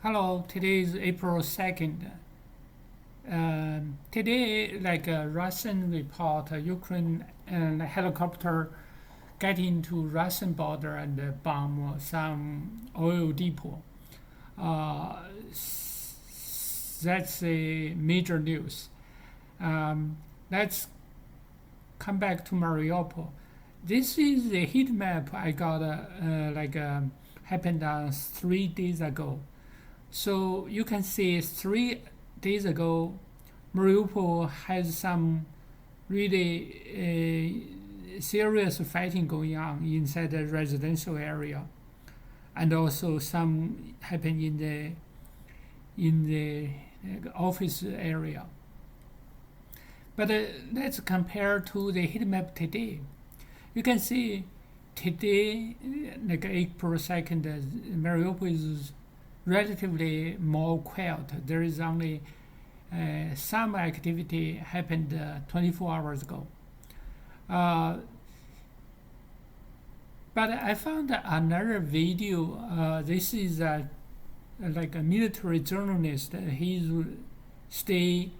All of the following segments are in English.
Hello, today is April 2nd. Today, like a Russian report, Ukraine helicopter get into Russian border and bomb some oil depot. Uh, that's a major news. Let's come back to Mariupol. This is a heat map I got happened 3 days ago. So you can see 3 days ago, Mariupol has some really serious fighting going on inside the residential area, and also some happen in the office area. But let's compare to the heat map today. You can see today, like April 2nd, Mariupol is relatively more quiet. There is only some activity happened 24 hours ago. But I found another video. This is like a military journalist. He's stay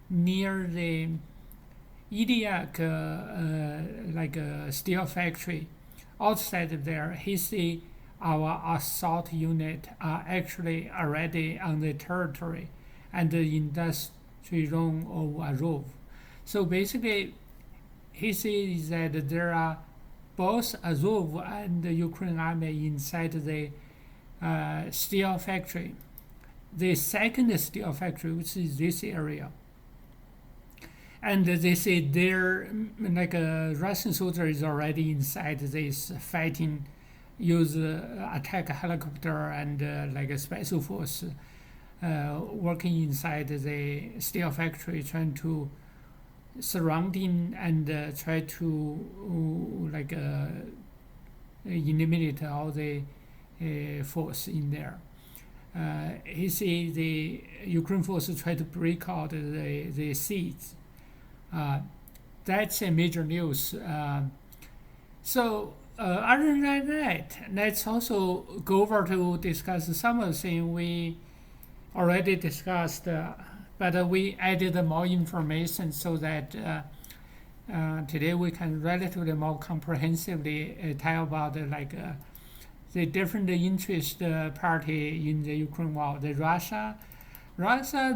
near the Idiak, like a steel factory. Outside there, he see our assault unit are actually already on the territory and the industry zone of Azov. So basically, he says that there are both Azov and the Ukraine army inside the steel factory. The second steel factory, which is this area. And they say there, like a Russian soldier is already inside this fighting, use attack helicopter and like a special force working inside the steel factory, trying to surrounding and try to eliminate all the force in there. He say the Ukraine forces try to break out the siege. That's a major news. So other than that, let's also go over to discuss some of the things we already discussed, but we added more information so that today we can relatively more comprehensively tell about the different interest party in the Ukraine war. The Russia,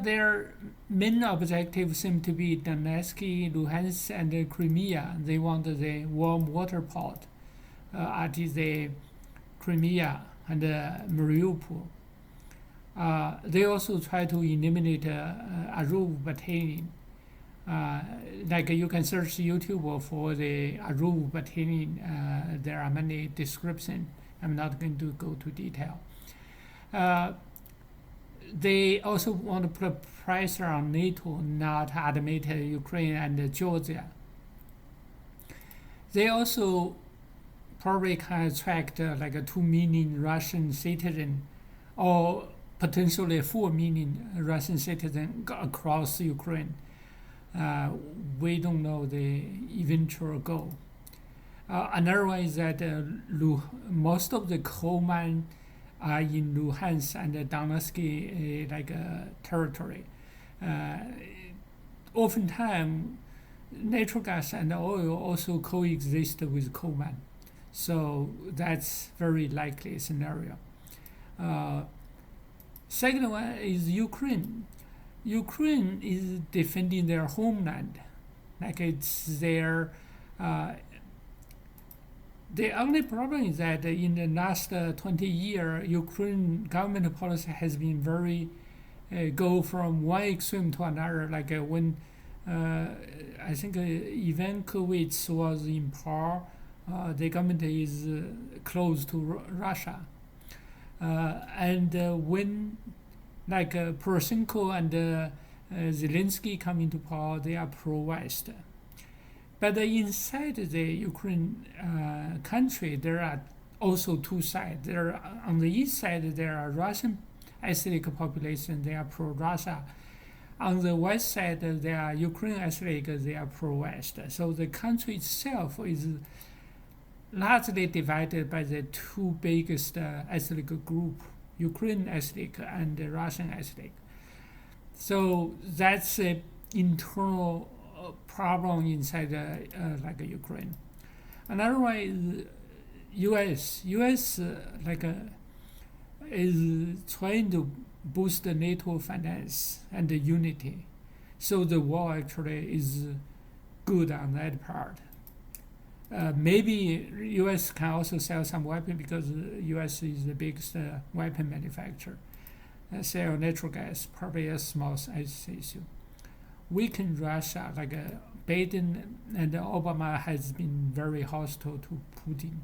their main objective seem to be Donetsk, Luhansk, and Crimea. They want the warm water port at the Crimea and Mariupol. They also try to eliminate Azov battalion. Like you can search YouTube for the Azov battalion. There are many descriptions. I'm not going to go to detail. They also want to put pressure on NATO not admit Ukraine and Georgia. They also probably can attract like a 2 million Russian citizen or potentially 4 million Russian citizen across Ukraine. We don't know the eventual goal. Another one is that most of the coal mines are in Luhansk and Donetsk territory. Oftentimes, natural gas and oil also coexist with coal mine. So that's very likely scenario. Second one is Ukraine. Ukraine is defending their homeland, like it's their. The only problem is that in the last 20 years, Ukraine government policy has been very go from one extreme to another. Like when I think Ivanovich was in power, the government is close to Russia. And when Poroshenko and Zelensky come into power, they are pro-West. But inside the Ukraine country, there are also two sides. There, on the east side, there are Russian ethnic population, they are pro-Russia. On the west side, there are Ukraine ethnic, they are pro-West. So the country itself is largely divided by the two biggest ethnic group Ukraine asterisk and the Russian asterisk. So that's a internal problem inside like Ukraine. Another one is U.S. U.S. Is trying to boost the NATO finance and the unity. So the war actually is good on that part. Maybe U.S. can also sell some weapons because U.S. is the biggest weapon manufacturer. Sell natural gas, probably a small size issue. Weaken Russia, like Biden and Obama has been very hostile to Putin.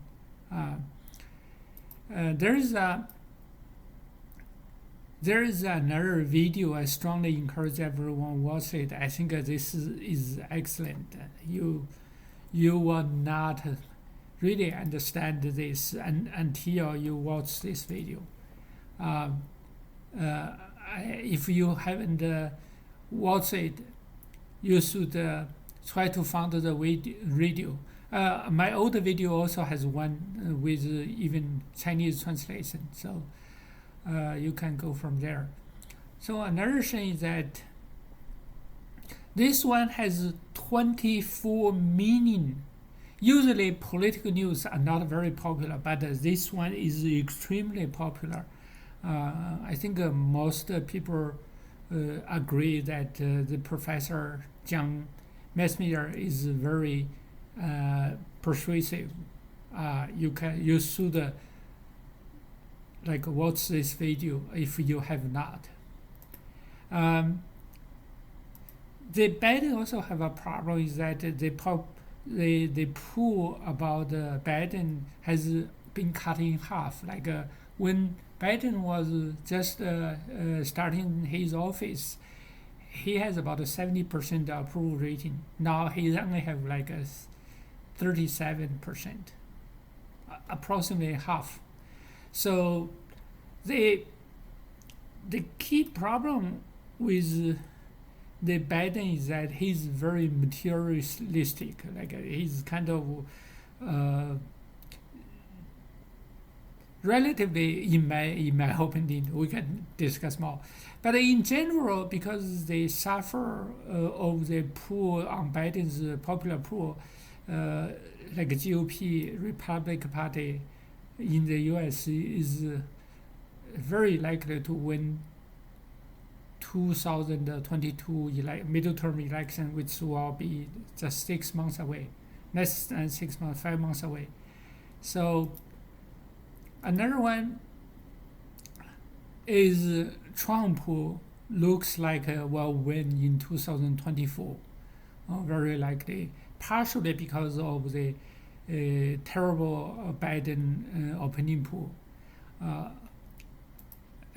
There is another video. I strongly encourage everyone watch it. I think this is excellent. You will not really understand this until you watch this video. If you haven't watched it, you should try to find the video. My old video also has one with even Chinese translation, so you can go from there. So another thing is that this one has 24 minutes. Usually political news are not very popular, but this one is extremely popular. I think most people agree that the Professor John Messenger is very persuasive. You should watch this video if you have not. The Biden also have a problem is that the pool about Biden has been cut in half. When Biden was just starting his office, he has about a 70% approval rating. Now he only have a 37%, approximately half. So the key problem with the Biden is that he's very materialistic. He's kind of relatively, in my opinion, we can discuss more. But in general, because they suffer of the pool on Biden's popular pool, GOP, Republican Party in the U.S. is very likely to win 2022 midterm election, which will be just 6 months away, less than 6 months, 5 months away. So another one is Trump looks like will win in 2024, very likely, partially because of the terrible Biden opinion poll.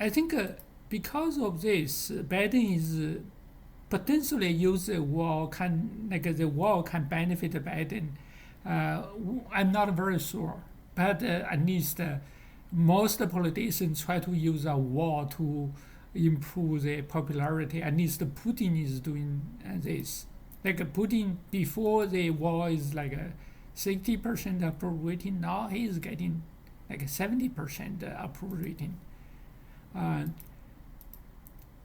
I think because of this, Biden is potentially use the war the war can benefit Biden. I'm not very sure, but at least most politicians try to use a war to improve the popularity. At least Putin is doing this. Putin before the war is a 60% approval rating. Now he is getting 70% approval rating.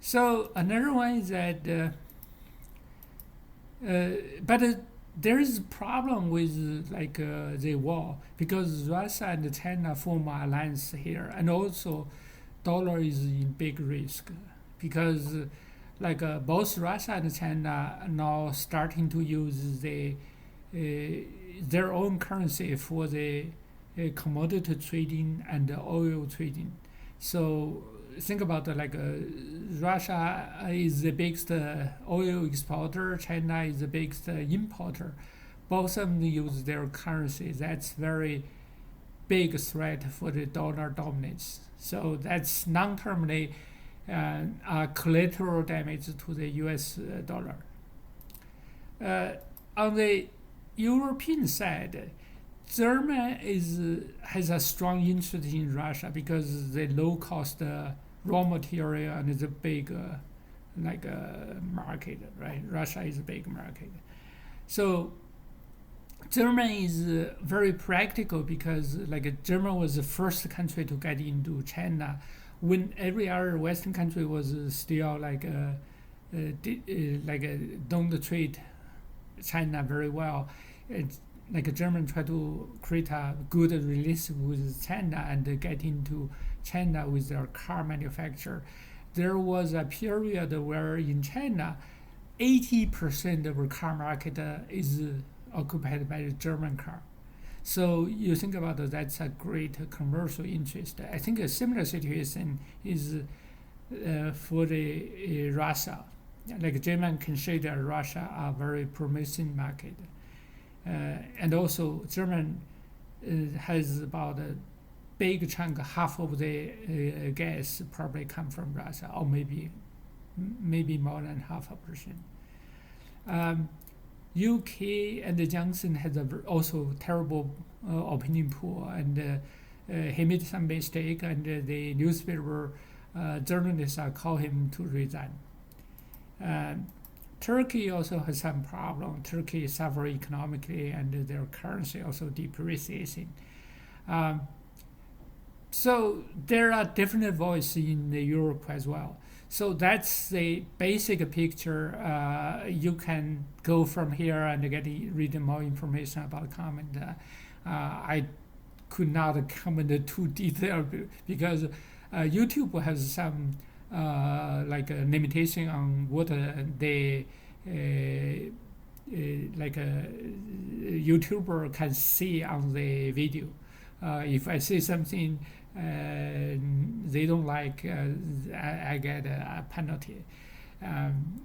So another one is that, but there is a problem with the war because Russia and China form an alliance here, and also dollar is in big risk because both Russia and China are now starting to use their own currency for the commodity trading and the oil trading. So think about Russia is the biggest oil exporter, China is the biggest importer. Both of them use their currency. That's very big threat for the dollar dominance. So that's long-termly collateral damage to the U.S. dollar. On the European side, Germany has a strong interest in Russia because the low-cost raw material and is a big market, right? Russia is a big market. So Germany is very practical because Germany was the first country to get into China when every other Western country was still don't treat China very well. It's like Germany try to create a good relationship with China and get into China with their car manufacturer. There was a period where in China, 80% of the car market is occupied by the German car. So you think about it, that's a great commercial interest. I think a similar situation is for the Russia. Like German consider Russia a very promising market. And also German has about a big chunk, half of the gas probably come from Russia, or maybe more than half a percent. UK and Johnson has also terrible opinion poll, and he made some mistake, and the newspaper journalists call him to resign. Turkey also has some problem. Turkey suffer economically, and their currency also depreciating. So there are different voices in Europe as well. So that's the basic picture. You can go from here and read more information about comment. I could not comment too detailed because YouTube has some limitation on what the YouTuber can see on the video. If I say something they don't like, I get a penalty.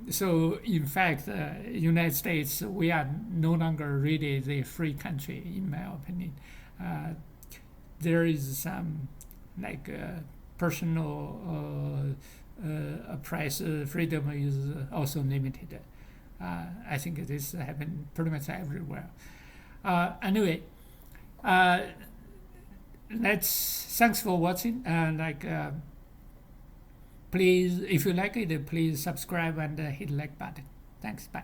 So in fact, United States, we are no longer really the free country, in my opinion. There is some personal press freedom is also limited. I think this happens pretty much everywhere. Anyway, thanks for watching. Please, if you like it, please subscribe and hit the like button. Thanks. Bye.